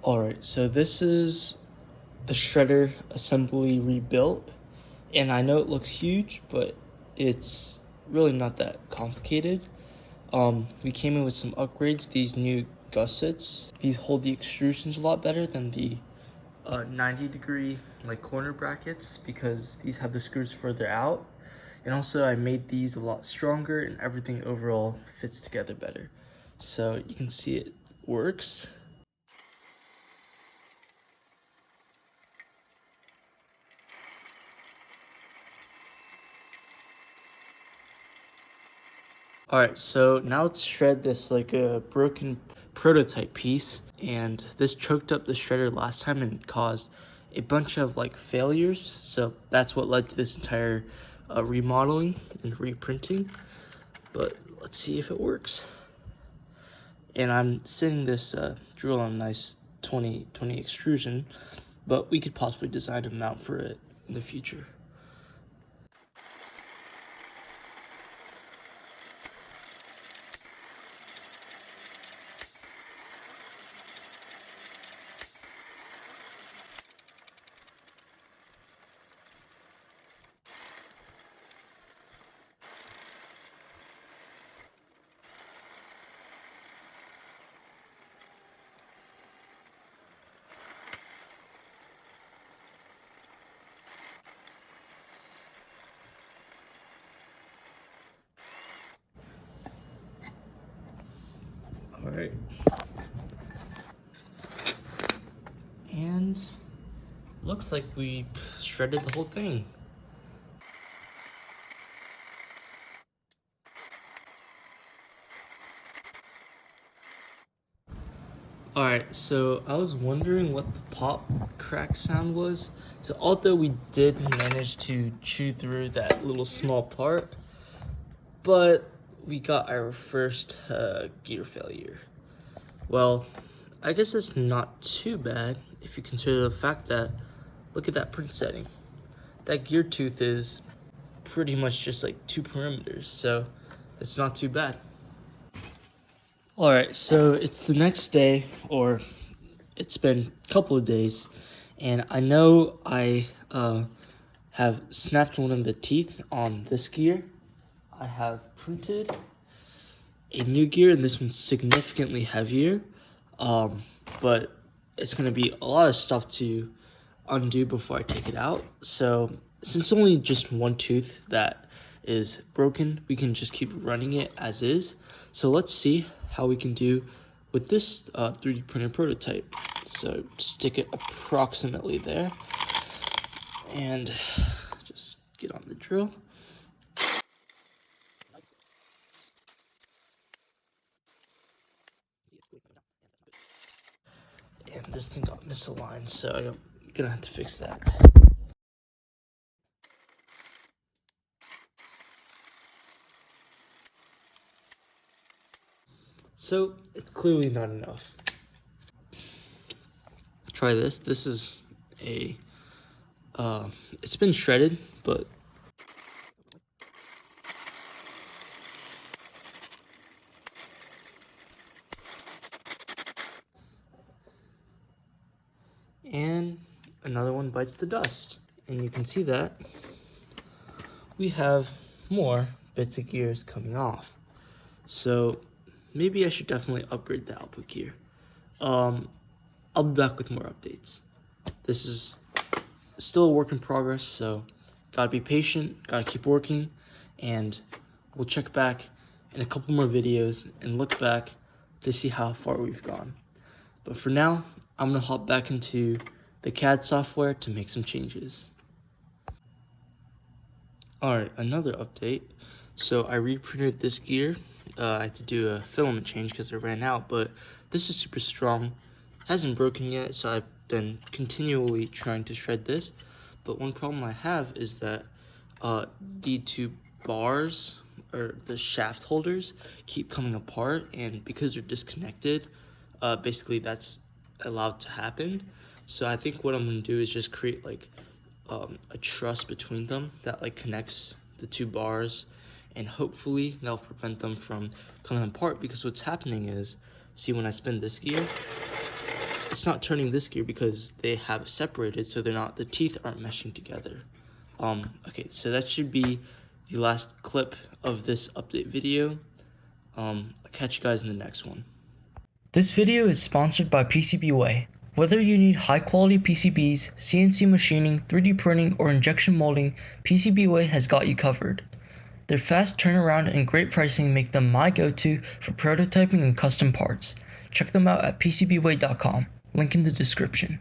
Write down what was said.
Alright, so this is the shredder assembly rebuilt, and I know it looks huge, but it's really not that complicated. We came in with some upgrades, these new gussets. These hold the extrusions a lot better than the 90-degree like corner brackets because these have the screws further out. And also I made these a lot stronger and everything overall fits together better. So you can see it works. Alright, so now let's shred this like a broken prototype piece. And this choked up the shredder last time and caused a bunch of like failures. So that's what led to this entire remodeling and reprinting. But let's see if it works. And I'm sitting this drill on a nice 20 extrusion, but we could possibly design a mount for it in the future. All right. And looks like we shredded the whole thing. Alright, so I was wondering what the pop crack sound was. So although we did manage to chew through that little small part, but we got our first gear failure. Well, I guess it's not too bad if you consider the fact that, look at that print setting. That gear tooth is pretty much just like 2 perimeters, so it's not too bad. Alright, so it's the next day, or it's been a couple of days, and I know I have snapped one of the teeth on this gear. I have printed a new gear, and this one's significantly heavier, but it's going to be a lot of stuff to undo before I take it out. So since only just one tooth that is broken, we can just keep running it as is. So let's see how we can do with this 3D printed prototype. So stick it approximately there and just get on the drill. And this thing got misaligned, so I'm gonna have to fix that. So it's clearly not enough. Try this. This is a it's been shredded, but and another one bites the dust. And you can see that we have more bits of gears coming off. So maybe I should definitely upgrade the output gear. I'll be back with more updates. This is still a work in progress, so gotta be patient, gotta keep working, and we'll check back in a couple more videos and look back to see how far we've gone. But for now, I'm gonna hop back into the CAD software to make some changes. Alright, another update. So I reprinted this gear. I had to do a filament change because it ran out, but this is super strong. Hasn't broken yet, so I've been continually trying to shred this. But one problem I have is that the 2 bars, or the shaft holders, keep coming apart, and because they're disconnected, basically that's allowed to happen. So I think what I'm gonna do is just create like a truss between them that like connects the 2 bars, and hopefully that'll prevent them from coming apart. Because what's happening is, see, when I spin this gear, it's not turning this gear because they have separated, so the teeth aren't meshing together. Okay, so that should be the last clip of this update video. I'll catch you guys in the next one. This video is sponsored by PCBWay. Whether you need high quality PCBs, CNC machining, 3D printing, or injection molding, PCBWay has got you covered. Their fast turnaround and great pricing make them my go-to for prototyping and custom parts. Check them out at PCBWay.com, link in the description.